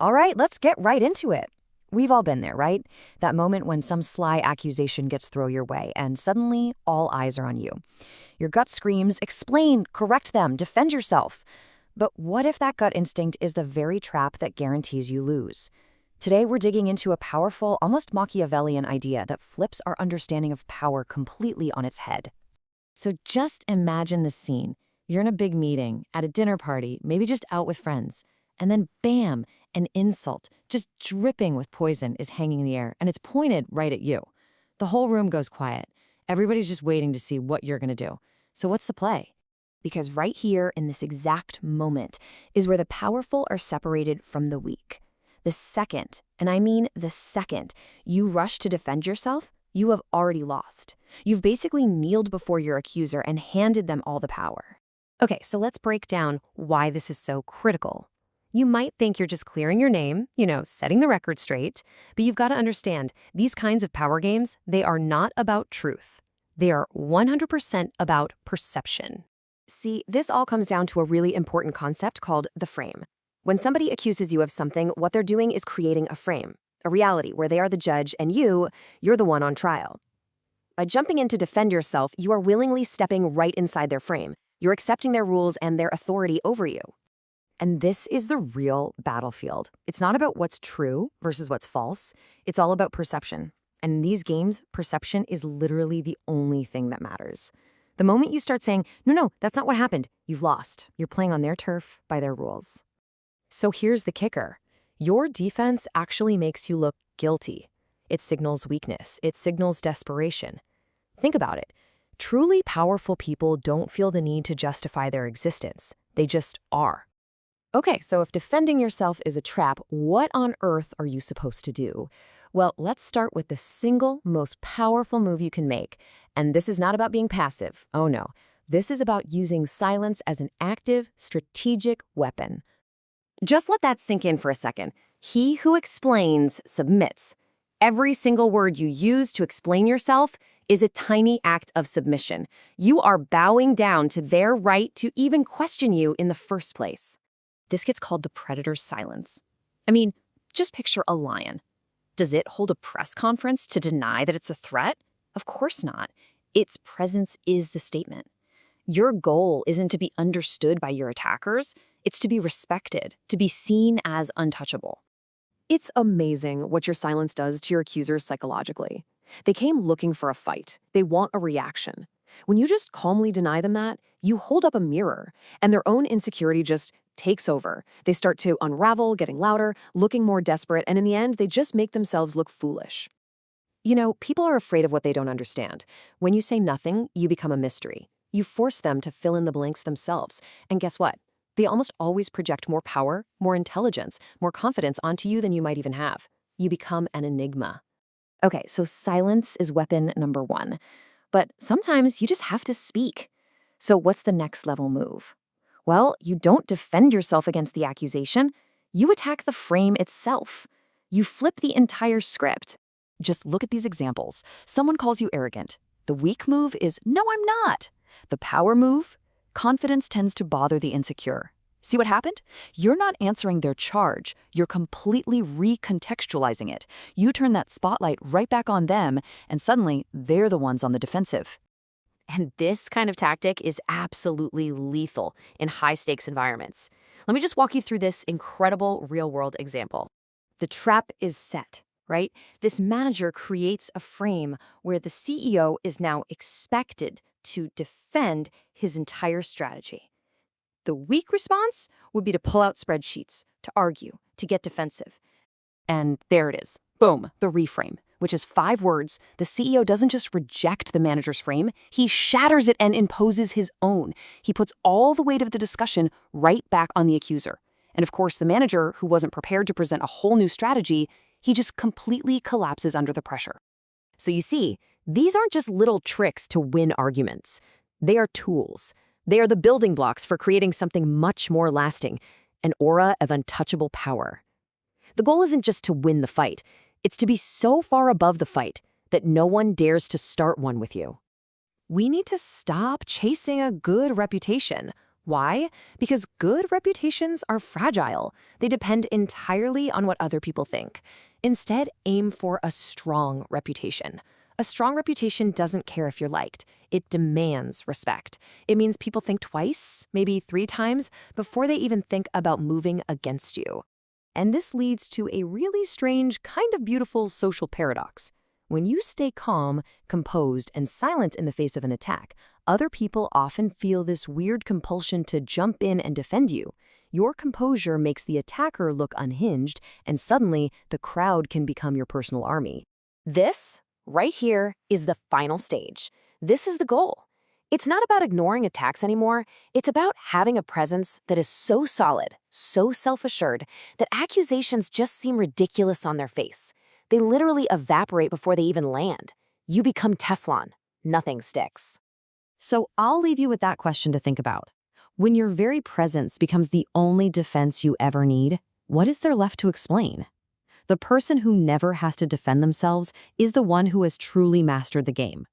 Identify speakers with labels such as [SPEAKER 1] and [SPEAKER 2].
[SPEAKER 1] All right, let's get right into it. We've all been there, right? That moment when some sly accusation gets thrown your way and suddenly all eyes are on you. Your gut screams, explain, correct them, defend yourself. But what if that gut instinct is the very trap that guarantees you lose? Today, we're digging into a powerful, almost Machiavellian idea that flips our understanding of power completely on its head. So just imagine the scene. You're in a big meeting, at a dinner party, maybe just out with friends. And then bam, an insult, just dripping with poison, is hanging in the air, and it's pointed right at you. The whole room goes quiet. Everybody's just waiting to see what you're going to do. So what's the play? Because right here, in this exact moment, is where the powerful are separated from the weak. The second, and I mean the second, you rush to defend yourself, you have already lost. You've basically kneeled before your accuser and handed them all the power. Okay, so let's break down why this is so critical. You might think you're just clearing your name, setting the record straight, but you've got to understand, these kinds of power games, they are not about truth. They are 100% about perception. See, this all comes down to a really important concept called the frame. When somebody accuses you of something, what they're doing is creating a frame, a reality where they are the judge and you're the one on trial. By jumping in to defend yourself, you are willingly stepping right inside their frame. You're accepting their rules and their authority over you. And this is the real battlefield. It's not about what's true versus what's false. It's all about perception. And in these games, perception is literally the only thing that matters. The moment you start saying, no, that's not what happened, you've lost. You're playing on their turf by their rules. So here's the kicker. Your defense actually makes you look guilty. It signals weakness. It signals desperation. Think about it. Truly powerful people don't feel the need to justify their existence. They just are. Okay, so if defending yourself is a trap, what on earth are you supposed to do? Well, let's start with the single most powerful move you can make. And this is not about being passive. Oh no. This is about using silence as an active, strategic weapon. Just let that sink in for a second. He who explains submits. Every single word you use to explain yourself is a tiny act of submission. You are bowing down to their right to even question you in the first place. This gets called the predator's silence. I mean, just picture a lion. Does it hold a press conference to deny that it's a threat? Of course not. Its presence is the statement. Your goal isn't to be understood by your attackers. It's to be respected, to be seen as untouchable. It's amazing what your silence does to your accusers psychologically. They came looking for a fight. They want a reaction. When you just calmly deny them that, you hold up a mirror, and their own insecurity just takes over. They start to unravel, getting louder, looking more desperate, and in the end, they just make themselves look foolish. People are afraid of what they don't understand. When you say nothing, you become a mystery. You force them to fill in the blanks themselves. And guess what? They almost always project more power, more intelligence, more confidence onto you than you might even have. You become an enigma. Okay, so silence is weapon number one. But sometimes you just have to speak. So what's the next level move? Well, you don't defend yourself against the accusation. You attack the frame itself. You flip the entire script. Just look at these examples. Someone calls you arrogant. The weak move is, no, I'm not. The power move, confidence tends to bother the insecure. See what happened? You're not answering their charge. You're completely recontextualizing it. You turn that spotlight right back on them, and suddenly they're the ones on the defensive. And this kind of tactic is absolutely lethal in high-stakes environments. Let me just walk you through this incredible real-world example. The trap is set, right? This manager creates a frame where the CEO is now expected to defend his entire strategy. The weak response would be to pull out spreadsheets, to argue, to get defensive. And there it is. Boom, the reframe, which is 5 words. The CEO doesn't just reject the manager's frame, he shatters it and imposes his own. He puts all the weight of the discussion right back on the accuser. And of course, the manager, who wasn't prepared to present a whole new strategy, he just completely collapses under the pressure. So you see, these aren't just little tricks to win arguments. They are tools. They are the building blocks for creating something much more lasting, an aura of untouchable power. The goal isn't just to win the fight. It's to be so far above the fight that no one dares to start one with you. We need to stop chasing a good reputation. Why? Because good reputations are fragile. They depend entirely on what other people think. Instead, aim for a strong reputation. A strong reputation doesn't care if you're liked. It demands respect. It means people think twice, maybe 3 times, before they even think about moving against you. And this leads to a really strange, kind of beautiful social paradox. When you stay calm, composed, and silent in the face of an attack, other people often feel this weird compulsion to jump in and defend you. Your composure makes the attacker look unhinged, and suddenly the crowd can become your personal army. This, right here, is the final stage. This is the goal. It's not about ignoring attacks anymore. It's about having a presence that is so solid, so self-assured, that accusations just seem ridiculous on their face. They literally evaporate before they even land. You become Teflon. Nothing sticks. So I'll leave you with that question to think about. When your very presence becomes the only defense you ever need, what is there left to explain? The person who never has to defend themselves is the one who has truly mastered the game.